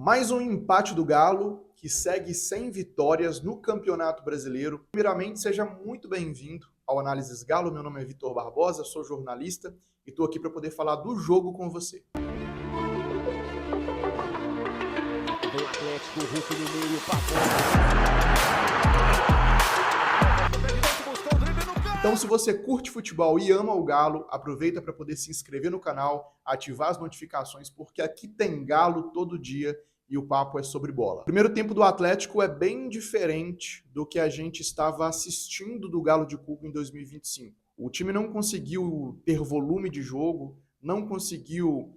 Mais um empate do Galo, que segue sem vitórias no Campeonato Brasileiro. Primeiramente, seja muito bem-vindo ao Análises Galo. Meu nome é Vitor Barbosa, sou jornalista e estou aqui para poder falar do jogo com você. Vem o Atlético, Hulk no meio, pavão. Então, se você curte futebol e ama o Galo, aproveita para poder se inscrever no canal, ativar as notificações, porque aqui tem Galo todo dia e o papo é sobre bola. O primeiro tempo do Atlético é bem diferente do que a gente estava assistindo do Galo de Cuca em 2025. O time não conseguiu ter volume de jogo, não conseguiu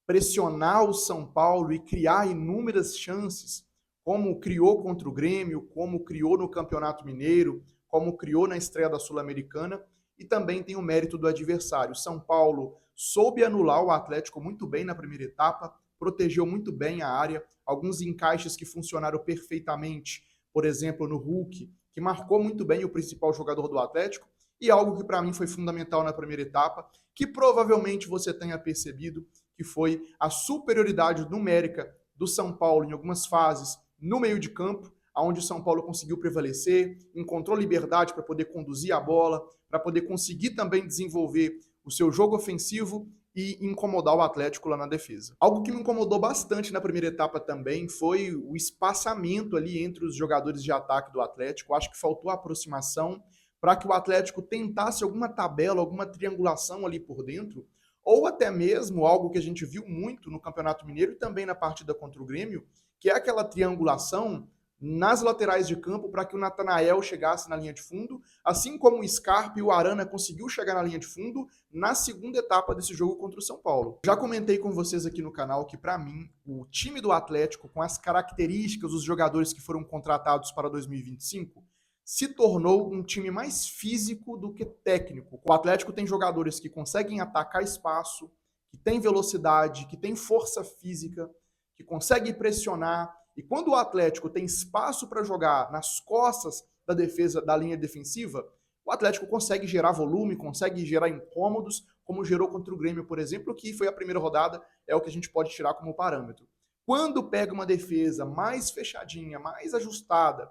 pressionar o São Paulo e criar inúmeras chances, como criou contra o Grêmio, como criou no Campeonato Mineiro, como criou na estreia da Sul-Americana, e também tem o mérito do adversário. O São Paulo soube anular o Atlético muito bem na primeira etapa, protegeu muito bem a área, alguns encaixes que funcionaram perfeitamente, por exemplo, no Hulk, que marcou muito bem o principal jogador do Atlético, e algo que para mim foi fundamental na primeira etapa, que provavelmente você tenha percebido, que foi a superioridade numérica do São Paulo em algumas fases no meio de campo, onde o São Paulo conseguiu prevalecer, encontrou liberdade para poder conduzir a bola, para poder conseguir também desenvolver o seu jogo ofensivo e incomodar o Atlético lá na defesa. Algo que me incomodou bastante na primeira etapa também foi o espaçamento ali entre os jogadores de ataque do Atlético. Acho que faltou aproximação para que o Atlético tentasse alguma tabela, alguma triangulação ali por dentro, ou até mesmo algo que a gente viu muito no Campeonato Mineiro e também na partida contra o Grêmio, que é aquela triangulação nas laterais de campo para que o Natanael chegasse na linha de fundo, assim como o Scarpa e o Arana conseguiu chegar na linha de fundo na segunda etapa desse jogo contra o São Paulo. Já comentei com vocês aqui no canal que, para mim, o time do Atlético, com as características dos jogadores que foram contratados para 2025, se tornou um time mais físico do que técnico. O Atlético tem jogadores que conseguem atacar espaço, que tem velocidade, que tem força física, que conseguem pressionar. E quando o Atlético tem espaço para jogar nas costas da defesa, da linha defensiva, o Atlético consegue gerar volume, consegue gerar incômodos, como gerou contra o Grêmio, por exemplo, que foi a primeira rodada, é o que a gente pode tirar como parâmetro. Quando pega uma defesa mais fechadinha, mais ajustada,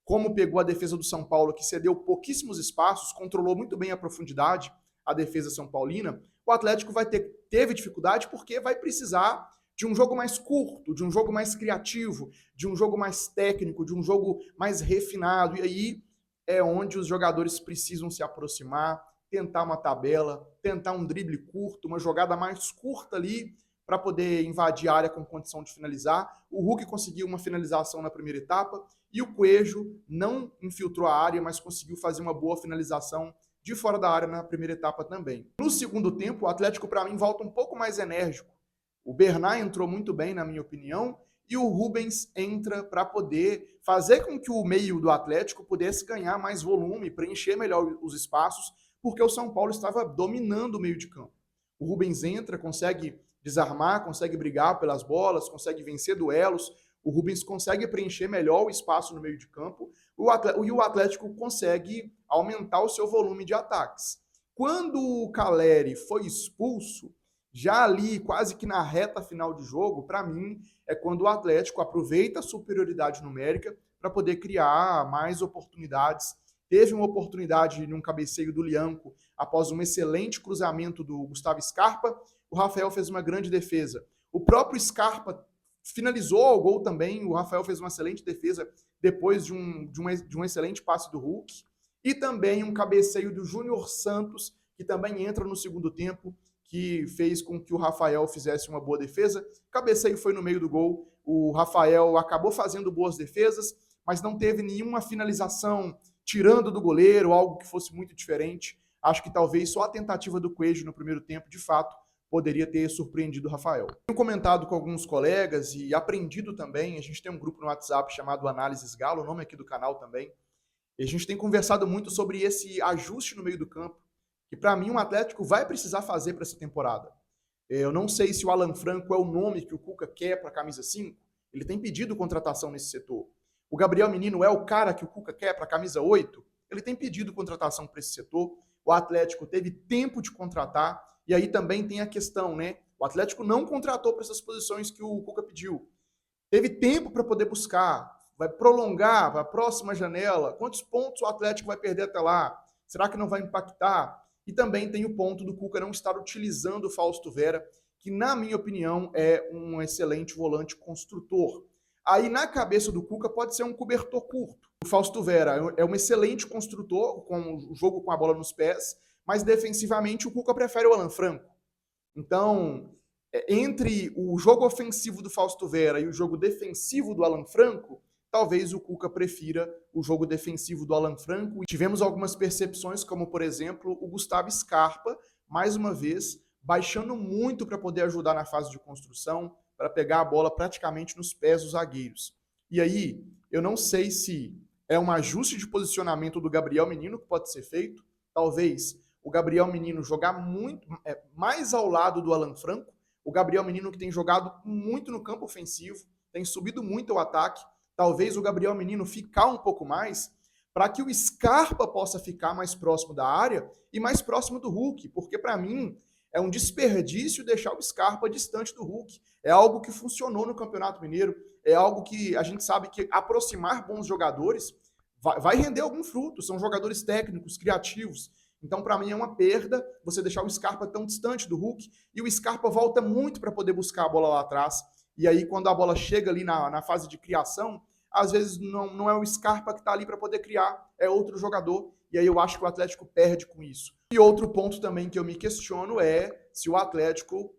como pegou a defesa do São Paulo, que cedeu pouquíssimos espaços, controlou muito bem a profundidade, a defesa são paulina, o Atlético teve dificuldade porque vai precisar de um jogo mais curto, de um jogo mais criativo, de um jogo mais técnico, de um jogo mais refinado. E aí é onde os jogadores precisam se aproximar, tentar uma tabela, tentar um drible curto, uma jogada mais curta ali para poder invadir a área com condição de finalizar. O Hulk conseguiu uma finalização na primeira etapa e o Coelho não infiltrou a área, mas conseguiu fazer uma boa finalização de fora da área na primeira etapa também. No segundo tempo, o Atlético, para mim, volta um pouco mais enérgico. O Bernat entrou muito bem, na minha opinião, e o Rubens entra para poder fazer com que o meio do Atlético pudesse ganhar mais volume, preencher melhor os espaços, porque o São Paulo estava dominando o meio de campo. O Rubens entra, consegue desarmar, consegue brigar pelas bolas, consegue vencer duelos, o Rubens consegue preencher melhor o espaço no meio de campo, e o Atlético consegue aumentar o seu volume de ataques. Quando o Caleri foi expulso, já ali, quase que na reta final de jogo, para mim, é quando o Atlético aproveita a superioridade numérica para poder criar mais oportunidades. Teve uma oportunidade num cabeceio do Lianco, após um excelente cruzamento do Gustavo Scarpa, o Rafael fez uma grande defesa. O próprio Scarpa finalizou o gol também, o Rafael fez uma excelente defesa depois de um excelente passe do Hulk, e também um cabeceio do Júnior Santos, que também entra no segundo tempo, que fez com que o Rafael fizesse uma boa defesa. Cabeceio foi no meio do gol, o Rafael acabou fazendo boas defesas, mas não teve nenhuma finalização tirando do goleiro, algo que fosse muito diferente. Acho que talvez só a tentativa do Coelho no primeiro tempo, de fato, poderia ter surpreendido o Rafael. Tenho comentado com alguns colegas e aprendido também, a gente tem um grupo no WhatsApp chamado Análises Galo, o nome aqui do canal também, e a gente tem conversado muito sobre esse ajuste no meio do campo, que para mim o Atlético vai precisar fazer para essa temporada. Eu não sei se o Alan Franco é o nome que o Cuca quer para a camisa 5, ele tem pedido contratação nesse setor. O Gabriel Menino é o cara que o Cuca quer para a camisa 8, ele tem pedido contratação para esse setor. O Atlético teve tempo de contratar, e aí também tem a questão, né? O Atlético não contratou para essas posições que o Cuca pediu. teve tempo para poder buscar, vai prolongar para a próxima janela, quantos pontos o Atlético vai perder até lá? Será que não vai impactar? E também tem o ponto do Cuca não estar utilizando o Fausto Vera, que na minha opinião é um excelente volante construtor. Aí na cabeça do Cuca pode ser um cobertor curto. O Fausto Vera é um excelente construtor, com o jogo com a bola nos pés, mas defensivamente o Cuca prefere o Alan Franco. Então, entre o jogo ofensivo do Fausto Vera e o jogo defensivo do Alan Franco, talvez o Cuca prefira o jogo defensivo do Alan Franco. Tivemos algumas percepções, como por exemplo o Gustavo Scarpa, mais uma vez, baixando muito para poder ajudar na fase de construção, para pegar a bola praticamente nos pés dos zagueiros. E aí, eu não sei se é um ajuste de posicionamento do Gabriel Menino que pode ser feito, talvez o Gabriel Menino jogar muito mais ao lado do Alan Franco, o Gabriel Menino que tem jogado muito no campo ofensivo, tem subido muito ao ataque, talvez o Gabriel Menino ficar um pouco mais para que o Scarpa possa ficar mais próximo da área e mais próximo do Hulk, porque para mim é um desperdício deixar o Scarpa distante do Hulk. É algo que funcionou no Campeonato Mineiro, é algo que a gente sabe que aproximar bons jogadores vai render algum fruto, são jogadores técnicos, criativos. Então, para mim, é uma perda você deixar o Scarpa tão distante do Hulk, e o Scarpa volta muito para poder buscar a bola lá atrás. E aí, quando a bola chega ali na fase de criação, às vezes não é o Scarpa que está ali para poder criar, é outro jogador. E aí eu acho que o Atlético perde com isso. E outro ponto também que eu me questiono é se o Atlético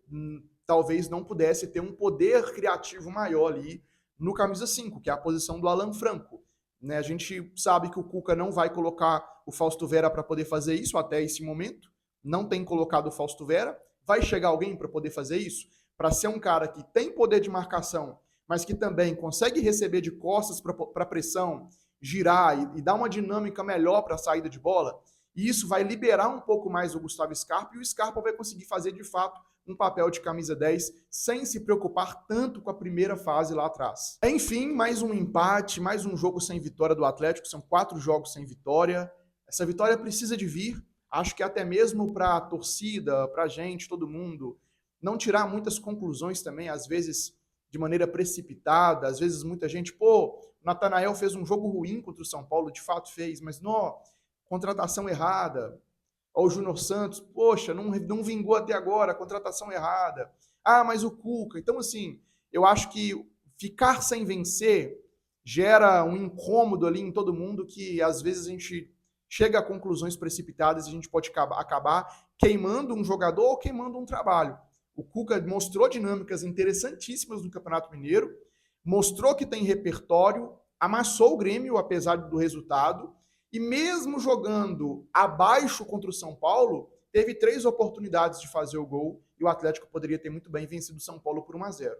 talvez não pudesse ter um poder criativo maior ali no camisa 5, que é a posição do Alan Franco. Né? A gente sabe que o Cuca não vai colocar o Fausto Vera para poder fazer isso até esse momento. Não tem colocado o Fausto Vera. Vai chegar alguém para poder fazer isso? Para ser um cara que tem poder de marcação, mas que também consegue receber de costas para pressão, girar e dar uma dinâmica melhor para a saída de bola. E isso vai liberar um pouco mais o Gustavo Scarpa, e o Scarpa vai conseguir fazer, de fato, um papel de camisa 10, sem se preocupar tanto com a primeira fase lá atrás. Enfim, mais um empate, mais um jogo sem vitória do Atlético, são 4 jogos sem vitória. Essa vitória precisa de vir, acho que até mesmo para a torcida, para a gente, todo mundo, não tirar muitas conclusões também, às vezes de maneira precipitada, às vezes muita gente, o Natanael fez um jogo ruim contra o São Paulo, de fato fez, mas não, contratação errada. Ou o Júnior Santos, poxa, não vingou até agora, contratação errada. Ah, mas o Cuca. Então, assim, eu acho que ficar sem vencer gera um incômodo ali em todo mundo que, às vezes, a gente chega a conclusões precipitadas e a gente pode acabar queimando um jogador ou queimando um trabalho. O Cuca mostrou dinâmicas interessantíssimas no Campeonato Mineiro, mostrou que tem repertório, amassou o Grêmio, apesar do resultado, e mesmo jogando abaixo contra o São Paulo, teve 3 oportunidades de fazer o gol, e o Atlético poderia ter muito bem vencido o São Paulo por 1-0.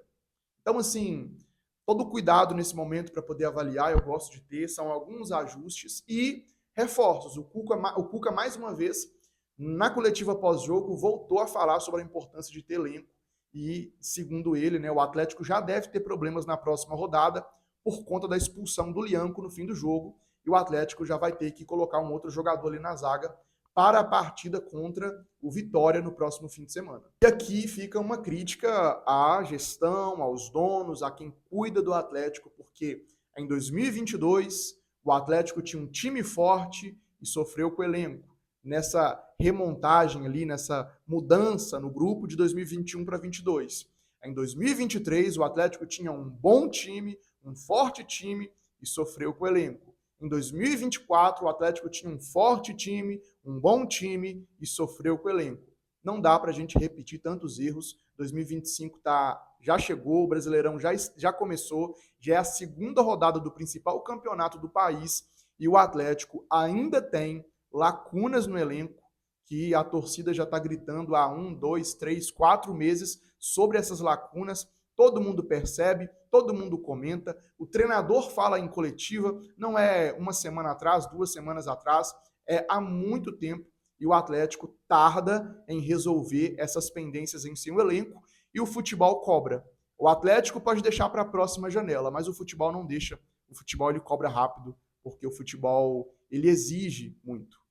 Então, assim, todo cuidado nesse momento para poder avaliar, eu gosto de ter, são alguns ajustes e reforços. O Cuca mais uma vez, na coletiva pós-jogo, voltou a falar sobre a importância de ter elenco e, segundo ele, né, o Atlético já deve ter problemas na próxima rodada por conta da expulsão do Lianco no fim do jogo, e o Atlético já vai ter que colocar um outro jogador ali na zaga para a partida contra o Vitória no próximo fim de semana. E aqui fica uma crítica à gestão, aos donos, a quem cuida do Atlético, porque em 2022 o Atlético tinha um time forte e sofreu com o elenco. Nessa remontagem ali, nessa mudança no grupo de 2021 para 2022. Em 2023, o Atlético tinha um bom time, um forte time e sofreu com o elenco. Em 2024, o Atlético tinha um forte time, um bom time e sofreu com o elenco. Não dá para a gente repetir tantos erros. 2025 já chegou, o Brasileirão já começou, já é a segunda rodada do principal campeonato do país e o Atlético ainda tem lacunas no elenco que a torcida já está gritando há 1, 2, 3, 4 meses sobre essas lacunas. Todo mundo percebe, todo mundo comenta, o treinador fala em coletiva, não é uma semana atrás, 2 semanas atrás, é há muito tempo, e o Atlético tarda em resolver essas pendências em seu elenco, e o futebol cobra. O Atlético pode deixar para a próxima janela, mas o futebol não deixa. O futebol ele cobra rápido, porque o futebol ele exige muito.